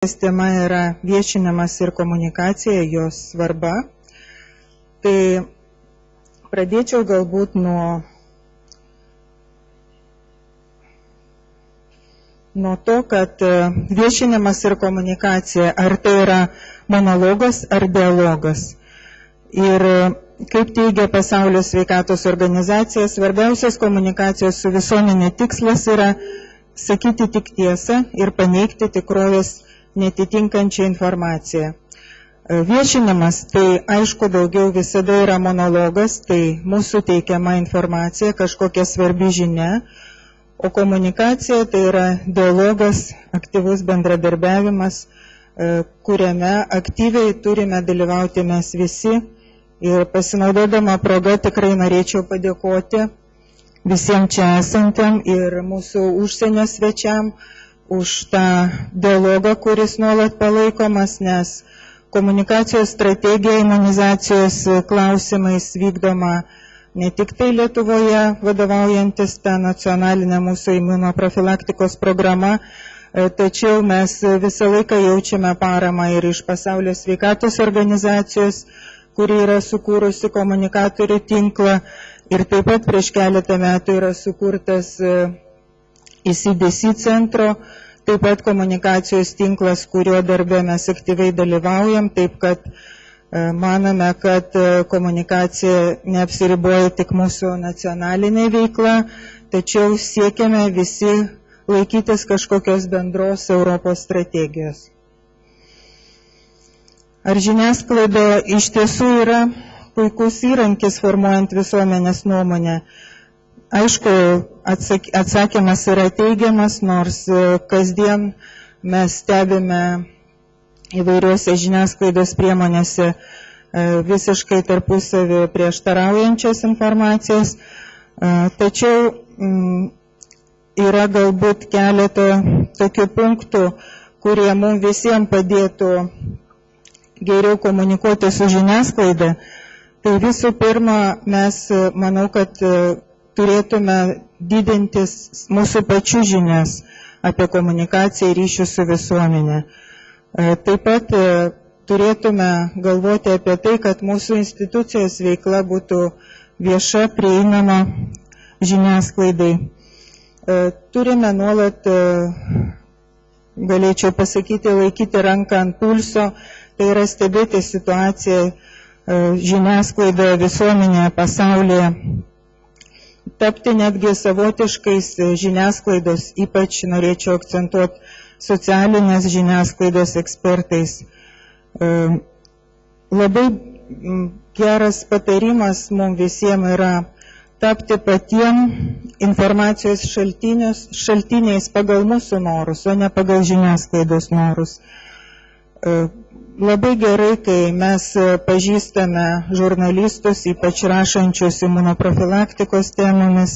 Tema yra viešinimas ir komunikacija, jos svarba. Tai pradėčiau galbūt nuo to, kad viešinimas ir komunikacija, ar tai yra monologas ar dialogas. Ir kaip teigia Pasaulio sveikatos organizacija, svarbiausias komunikacijos su visuomenė tikslas yra sakyti tik tiesą ir paneigti tikrovės netitinkančią informaciją. Viešinimas, tai aišku, daugiau visada yra monologas, tai mūsų teikiama informacija, kažkokia svarbi žinia, o komunikacija tai yra dialogas, aktyvus bendradarbiavimas, kuriame aktyviai turime dalyvauti mes visi. Ir pasinaudodama proga tikrai norėčiau padėkoti visiems čia esantiem ir mūsų užsienio svečiam už tą dialogą, kuris nuolat palaikomas, nes komunikacijos strategija imunizacijos klausimais vykdoma ne tik tai Lietuvoje, vadovaujantis tą nacionalinę mūsų imunoprofilaktikos programą, tačiau mes visą laiką jaučiame paramą ir iš Pasaulio sveikatos organizacijos, kuri yra sukūrusi komunikatorių tinklą, ir taip pat prieš keletą metų yra sukurtas ECDC centro, taip pat komunikacijos tinklas, kurio darbe mes aktyviai dalyvaujam, taip kad manome, kad komunikacija neapsiriboja tik mūsų nacionalinė veikla, tačiau siekiame visi laikytis kažkokios bendros Europos strategijos. Ar žiniasklaida iš tiesų yra puikus įrankis formuojant visuomenės nuomonę? Aišku, atsakymas yra teigiamas, nors kasdien mes stebime įvairiuose žiniasklaidos priemonėse visiškai tarpusavį prieštaraujančias informacijas, tačiau yra galbūt keletą tokių punktų, kurie mums visiems padėtų geriau komunikuoti su žiniasklaida. Tai visų pirma, mes manau, kad turėtume didintis mūsų pačių žinias apie komunikaciją ir ryšius su visuomenė. Taip pat turėtume galvoti apie tai, kad mūsų institucijos veikla būtų vieša, prieinama žiniasklaidai. Turime nuolat, galėčiau pasakyti, laikyti ranką ant pulso, tai yra stebėti situaciją žiniasklaidoje, visuomenėje, pasaulyje, tapti netgi savotiškais žiniasklaidos, ypač norėčiau akcentuoti socialinės žiniasklaidos ekspertais. Labai geras patarimas mums visiems yra tapti patiems informacijos šaltiniais pagal mūsų norus, o ne pagal žiniasklaidos norus. Labai gerai, kai mes pažįstame žurnalistus, ypač rašančius imunoprofilaktikos temomis.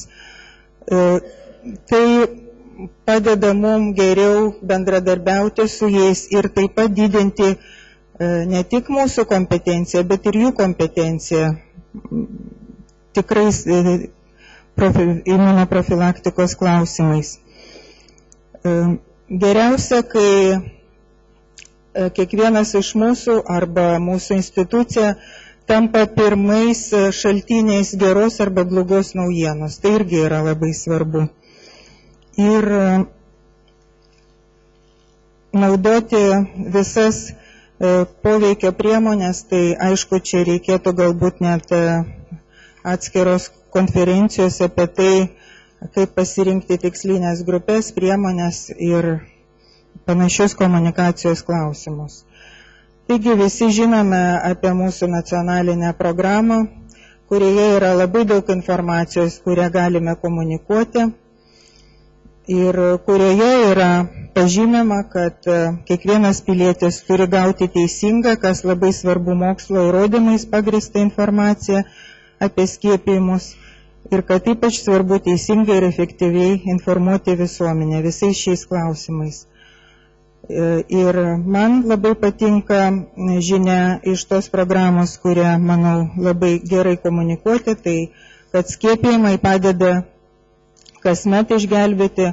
Tai padeda mums geriau bendradarbiauti su jais ir taip pat didinti ne tik mūsų kompetenciją, bet ir jų kompetenciją tikrais imunoprofilaktikos klausimais. Geriausia, kai kiekvienas iš mūsų arba mūsų institucija tampa pirmais šaltiniais geros arba blogos naujienos. Tai irgi yra labai svarbu. Ir naudoti visas poveikio priemonės, tai aišku, čia reikėtų galbūt net atskiros konferencijos apie tai, kaip pasirinkti tikslinės grupės, priemonės ir panašius komunikacijos klausimus. Taigi visi žinome apie mūsų nacionalinę programą, kurioje yra labai daug informacijos, kurią galime komunikuoti ir kurioje yra pažymima, kad kiekvienas pilietis turi gauti teisingą, kas labai svarbu, mokslo įrodymais pagrįstą informaciją apie skiepijimus ir kad ypač svarbu teisingai ir efektyviai informuoti visuomenę visais šiais klausimais. Ir man labai patinka žinia iš tos programos, kurią, manau, labai gerai komunikuoti, tai kad skiepijimai padeda kasmet išgelbėti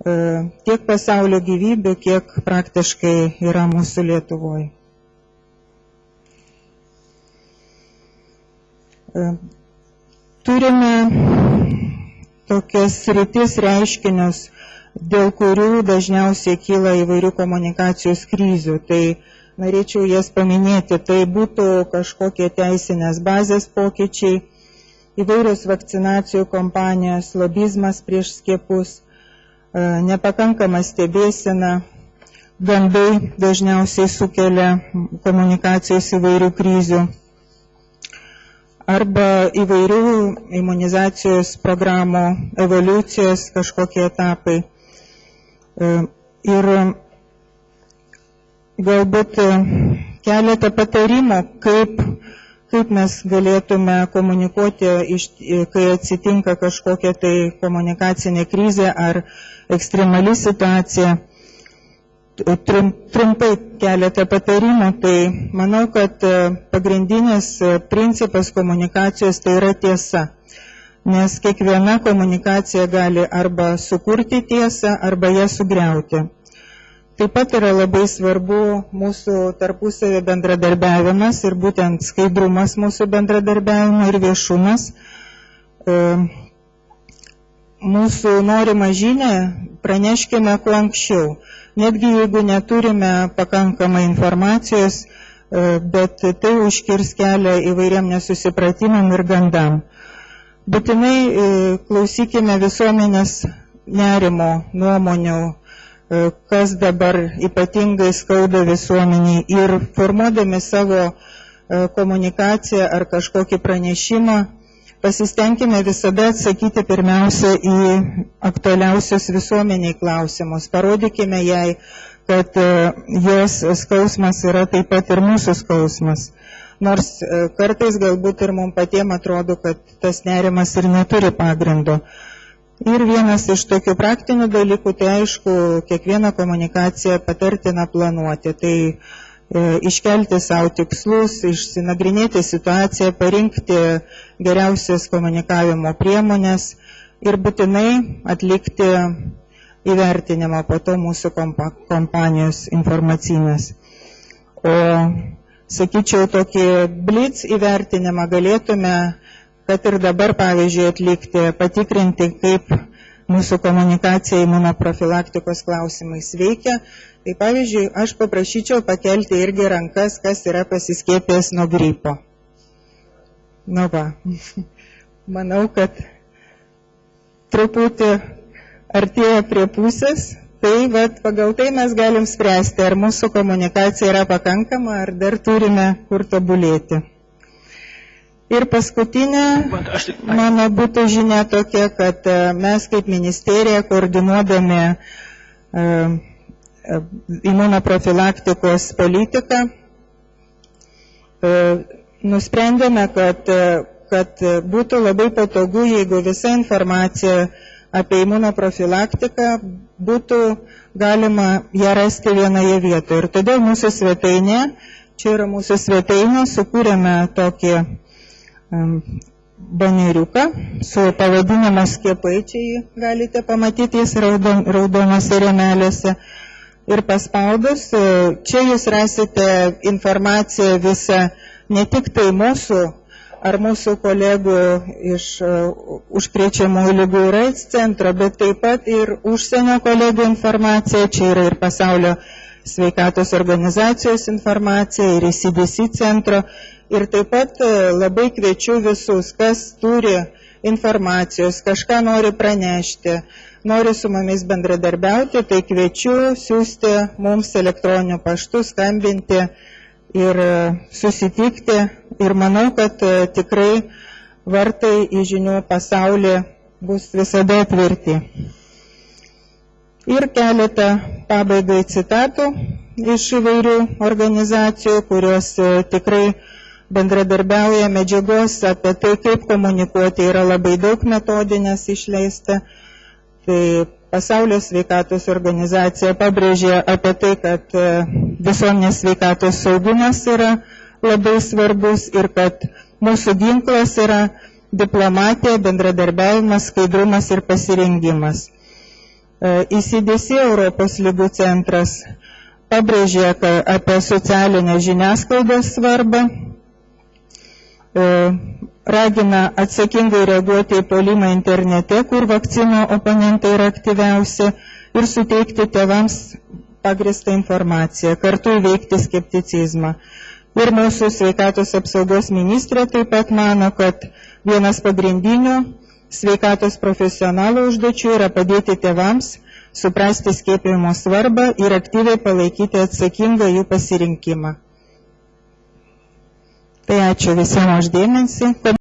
tiek pasaulio gyvybių, kiek praktiškai yra mūsų Lietuvoje. Turime tokias sritis reiškinius, dėl kurių dažniausiai kyla įvairių komunikacijos krizių. Tai norėčiau jas paminėti. Tai būtų kažkokie teisinės bazės pokyčiai, įvairios vakcinacijų kompanijos, lobizmas prieš skiepus, nepakankama stebėsena, gandai dažniausiai sukelia komunikacijos įvairių krizių, arba įvairių imunizacijos programų evoliucijos kažkokie etapai. Ir galbūt keletą patarimų, kaip mes galėtume komunikuoti, kai atsitinka kažkokia tai komunikacinė krizė ar ekstremali situacija. Trumpai keletą patarimų. Tai manau, kad pagrindinis principas komunikacijos tai yra tiesa. Nes kiekviena komunikacija gali arba sukurti tiesą, arba ją sugriauti. Taip pat yra labai svarbu mūsų tarpusavio bendradarbiavimas ir būtent skaidrumas mūsų bendradarbiavimo ir viešumas. Mūsų norimą žinią praneškime kuo anksčiau, netgi jeigu neturime pakankamai informacijos, bet tai užkirs kelią įvairiam nesusipratimam ir gandam. Būtinai klausykime visuomenės nerimo, nuomonių, kas dabar ypatingai skauda visuomeniai, ir formuodami savo komunikaciją ar kažkokį pranešimą, pasistengime visada atsakyti pirmiausia į aktualiausius visuomeniai klausimus. Parodykime jai, kad jos skausmas yra taip pat ir mūsų skausmas. Nors kartais galbūt ir mums patiems atrodo, kad tas nerimas ir neturi pagrindo. Ir vienas iš tokių praktinių dalykų, tai aišku, kiekvieną komunikaciją patartina planuoti. Tai iškelti savo tikslus, išsinagrinėti situaciją, parinkti geriausias komunikavimo priemonės ir būtinai atlikti įvertinimą po to mūsų kompanijos informacinės. O, sakyčiau, tokį blitz įvertinimą galėtume, kad ir dabar, pavyzdžiui, atlikti, patikrinti, kaip mūsų komunikacija imunoprofilaktikos klausimais veikia. Tai pavyzdžiui, aš paprašyčiau pakelti irgi rankas, kas yra pasiskiepęs nuo gripo. Nu va, manau, kad truputį artėja prie pusės, tai vat, pagal tai mes galim spręsti, ar mūsų komunikacija yra pakankama, ar dar turime kur tobulėti. Ir paskutinė mano būtų žinia tokia, kad mes kaip ministerija, koordinuodami imunoprofilaktikos politiką, nusprendėme, kad būtų labai patogu, jeigu visa informacija apie imunoprofilaktiką būtų galima ją rasti vienoje vietoje. Ir todėl mūsų svetainė, čia yra mūsų svetainė, sukūrėme tokį baneriuką su pavadinimu skiepai, čia jį galite pamatyti, jis raudonose rėmelėse. Ir paspaudus, čia jūs rasite informaciją visą, ne tik tai mūsų ar mūsų kolegų iš užkrečiamųjų ligų ir AIDS centro, bet taip pat ir užsienio kolegų informacija, čia yra ir Pasaulio sveikatos organizacijos informacija, ir CDC centro. Ir taip pat labai kviečiu visus, kas turi informacijos, kažką nori pranešti, nori su mumis bendradarbiauti, tai kviečiu siūsti mums elektroniniu paštu, skambinti ir susitikti. Ir manau, kad tikrai vartai į žinių pasaulį bus visada atverti. Ir keletą pabaigai citatų iš įvairių organizacijų, kurios tikrai bendradarbiauja, medžiagos apie tai, kaip komunikuoti, yra labai daug metodinės išleista. Tai Pasaulio sveikatos organizacija pabrėžė apie tai, kad visuomenės sveikatos saugumas yra labai svarbus ir kad mūsų ginklas yra diplomatija, bendradarbiavimas, skaidrumas ir pasirengimas. ECDC Europos lygų centras pabrėžė apie socialinę žiniasklaidos svarbą, ragina atsakingai reaguoti į puolimą internete, kur vakcinų oponentai yra aktyviausi, ir suteikti tėvams pagrįstą informaciją, kartu įveikti skepticizmą. Ir mūsų sveikatos apsaugos ministrė taip pat mano, kad vienas pagrindinių sveikatos profesionalų užduočių yra padėti tėvams suprasti skiepijimo svarbą ir aktyviai palaikyti atsakingą jų pasirinkimą. Tai ačiū visiems už dėmesį.